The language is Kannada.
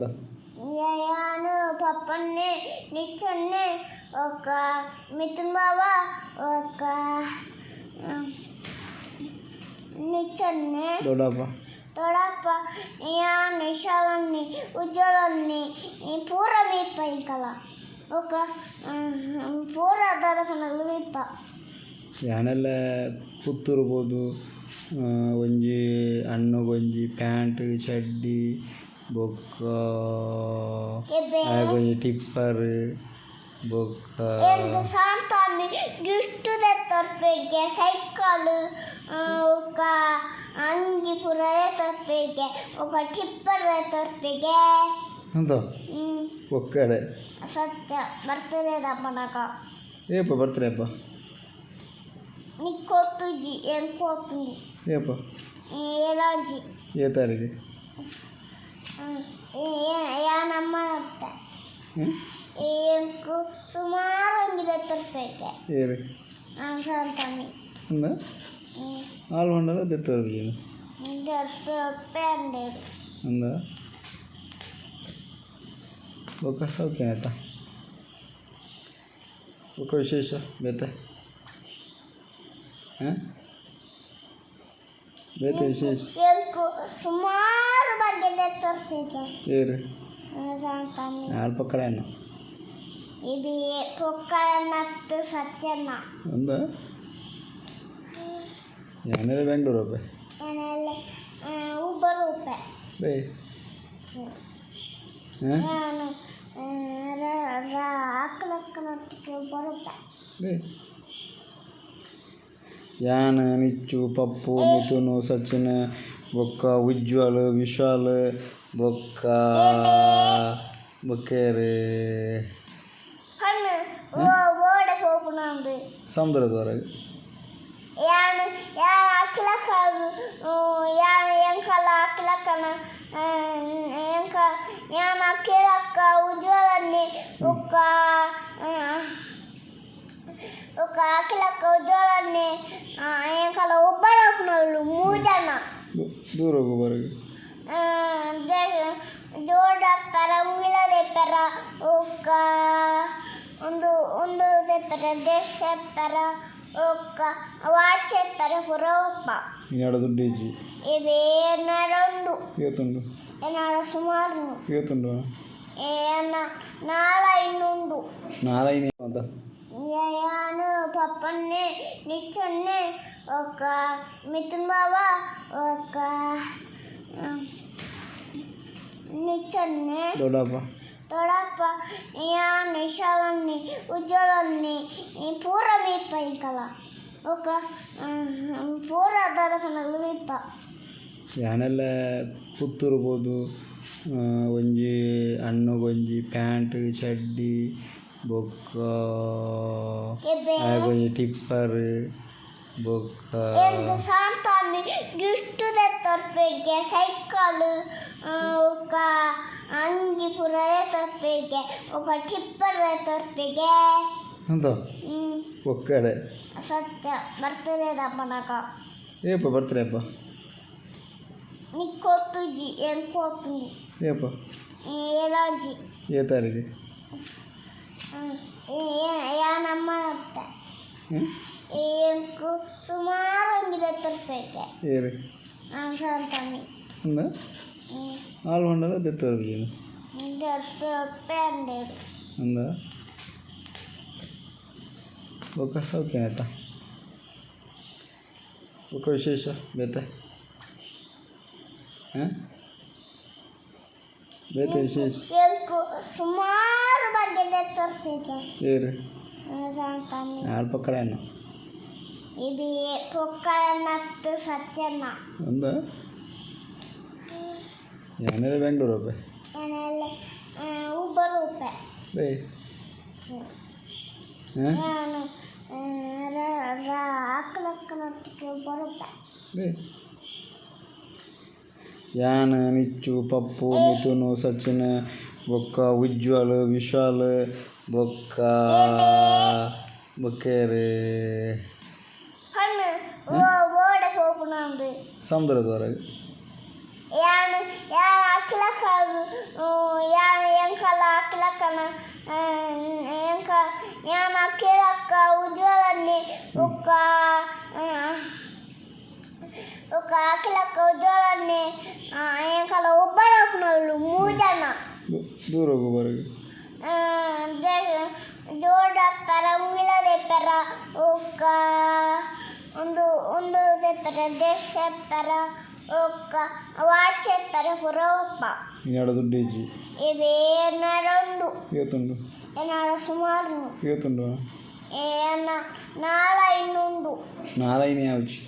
ಅಂತ ನಾನು ಪಪ್ಪನ್ನೇ ನಿಚ್ಚನ್ನೇ ఒక ಮಿಥುನ್ ಬಾವ ఒక నిచ్చన్నే దొడప్ప యాన్ విశాలన్ని ఉజ్వలన్ని ఈ పూర వీప్ప ఇంకల ఒక పూರ ದರಕನಗಳು వీప్ప ಯಾನೆಲ್ಲ ಪುತ್ತೂರ್ಬೋದು ಒಂಜಿ ಹಣ್ಣುಗೊಂಜಿ ಪ್ಯಾಂಟ್ ಚಡ್ಡಿ ಬೊಕ್ಕ ಒಂಜಿ ಟಿಪ್ಪರ್ ಬೊಕ್ಕ ಸಾಂತಾన్ని ಗಿಫ್ಟ್ ತರ್ಪೇಗೆ ಸೈಕಲ್ ఒక ಅಂಗಿ ಪುರ ತರ್ಪೇಗೆ ఒక ಟಿಪ್ಪರ್ ತರ್ಪೇಗೆ ಅಂತ ಒಕ್ಕಡೆ ಸತ್ಯ ಬರ್ತದೇದಪ್ಪ ನಾಕ ಏಪ ಬರ್ತಾರೆ ಅಪ್ಪ ನಿಕ್ಕೋತುಜಿ ಏನು ಕೋತುಂದು ಏಪ ಏಲಾಜಿ ಏ ತಾರೀಖು ಯಾನಮ್ಮ ಅಂತ ಏನ್ಕು ಸುಮಾರು ಒಂದಿದೆ ತರ್ಪೇಗೆ ಏರಿ ಸಂತಾನಿ ಅಂದ ಹಾಲು ಹೊಂಡದ ದೆತ್ತವರ್ಗಿ ಪೇಂಡೇರು ಅಂದ ఒక సౌఖ్యం ಆಯ್ತಾ ఒక ವಿಶೇಷ ಬೇತೆ ಬೇತೆ ವಿಶೇಷ ಸುಮಾರು ಬಗ್ಗೆ ತರ್ಪೇಗೆ ಏರು ಸಂತಾನಿ ಯಾರು ಪಕ್ಕಡೇನು ఇది పొక్కలన్నట్టు సత్యన్న ಅಂದ ಯಾನೆಲ್ಲ ಬೆಂಗಳೂರು ರೂಪಾಯಿ ಉಬ್ಬರು ರೂಪಾಯಿ ಬೇ ನಾನು ಆಕಲಕ್ಕನೊಟ್ಟಿಗೆ ಉಬ್ಬರು ರೂಪಾಯಿ ಬೇ ಯಾನ್ ನಿಚ್ಚು ಪಪ್ಪು ಮಿಥುನು ಸಚಿನ್ ಬೊಕ್ಕ ಉಜ್ವಲ್ ವಿಶಾಲ್ ಬೊಕ್ಕ ಬೊಕ್ಕೇರಿ ಓಡೆ ಹೋಗುಣಂದು ಸಮುದ್ರದ ಹೊರಗೆ ಯಾನು ಅಕ್ಲಕ್ಕದು ಯಾನು ಎಂಕಲ ಅಕ್ಲಕ್ಕನ ಎಂಕ ಯಾನು ಅಕ್ಲಕ್ಕ ಉಜ್ವಲನ್ನಿ ఒక అఖిలక్క ఉజ్వలన్ని ఎంకల ఉబ్బరకునోళ్ళు మూజన ದೂರ ಹೋಗು ಹೊರಗೆ ಜೋಡಪ್ಪರ ಉಂಗಿಲ ತೆಪ್ಪರ ఒక ಒಂದು ತೆಪ್ಪರ ದೇಶ ತೆಪ್ಪರ ఒక వాచ్ ఎత్తారు పురవప్ప ఈనాడు దుడ్డు ఇచ్చి ఇది రెండు ఏతుండు ఏనాడు సుమారు ఏతుండు నాలైనుండు నాలైన ಅಂತ ನಾನು ಪಪ್ಪನ್ನೇ ನಿಚ್ಚನ್ನೇ ఒక ಮಿಥುನ್ ಬಾವ ఒక నిచ్చన్నే దొడప్ప యాన్ విశాలన్ని ఉజ్వలన్ని ఈ పూర వీప్ప ఇంకల ఒక పూర ದರಕನಗಳು వీప్ప ಯಾನೆಲ್ಲ ಪುತ್ತೂರ್ಬೋದು ಒಂಜಿ ಹಣ್ಣುಗೊಂಜಿ ಪ್ಯಾಂಟ್ ಚಡ್ಡಿ ಬೊಕ್ಕ ಒಂಜಿ ಟಿಪ್ಪರ್ ಬೊಕ್ಕ ಸಾಂತಾన్ని ಗಿಫ್ಟ್ ತರ್ಪೇಗೆ ಸೈಕಲ್ ఒక ಅಂಗಿ ಪುರ ತರ್ಪೇಗೆ ఒక ಟಿಪ್ಪರ್ ತರ್ಪೇಗೆ ಅಂತ ಒಕ್ಕಡೆ ಸತ್ಯ ಬರ್ತದೇದಪ್ಪ ನಾಕ ಏಪ ಬರ್ತಾರೆ ಅಪ್ಪ ನಿಕ್ಕೋತುಜಿ ಏನು ಕೋತುಂದು ಏಪ ಏಲಾಜಿ ಏ ತಾರೀಖು ಯಾನಮ್ಮ ಅಂತ ಏನ್ಕು ಸುಮಾರು ಒಂದಿದೆ ತರ್ಪೇಗೆ ಏರಿ ಸಂತಾನಿ ಅಂದ ಹಾಲು ಹೊಂಡದ ದೆತ್ತವರ್ಗಿ ಪೇಂಡೇರು ಅಂದ ఒక సౌఖ్యం ಆಯ್ತಾ ఒక ವಿಶೇಷ ಬೇತೆ ಬೇತೆ ವಿಶೇಷ ಸುಮಾರು ಬಗ್ಗೆ ತರ್ಪೇಗೆ ಏರು ಸಂತಾನಿ ಯಾರು ಪಕ್ಕಡೇನು ఇది పొక్కలన్నట్టు సత్యన్న ಅಂದ ಯಾನೆಲ್ಲ ಬೆಂಗಳೂರು ರೂಪಾಯಿ ಉಬ್ಬರು ರೂಪಾಯಿ ಬೇ ನಾನು ಆಕಲಕ್ಕನೊಟ್ಟಿಗೆ ಉಬ್ಬರು ರೂಪಾಯಿ ಬೇ ಯಾನ್ ನಿಚ್ಚು ಪಪ್ಪು ಮಿಥುನು ಸಚಿನ್ ಬೊಕ್ಕ ಉಜ್ವಲ್ ವಿಶಾಲ್ ಬೊಕ್ಕ ಬೊಕ್ಕೇರಿ ಓಡೆ ಹೋಗುಣಂದು ಸಮುದ್ರದ ಹೊರಗೆ ಯಾನು ಯಾರ ಅಕ್ಲಕ ಯಾನು ಎಂಕಲ ಅಕ್ಲಕನ ಎಂಕ ಯಾನ ಅಕ್ಲಕ ಉಜ್ವಲನೆ ఒక ಅಕ್ಲಕ ಉಜ್ವಲನೆ ಎಂಕಲ ಒಬ್ಬರೊಬ್ಬನವರು ಮೂರು ಜನ ದೂರ ಹೋಗೋವರೆಗೆ ಜೋಡಾಕ್ತಾರ ಉಂಗಿಳ ತೆತ್ತಾರ ఒక ಒಂದು ತೆತ್ತಾರ ದೇಶ ತೆತ್ತಾರ ఒక వాచ్ చేస్తారు పురవప్ప ఈనాడు దుడ్డు ఇచ్చి ఇది రెండు ఈతుండు ఏనాడు సుమారు ఈతుండు నాలైనుండు నాలైన వచ్చి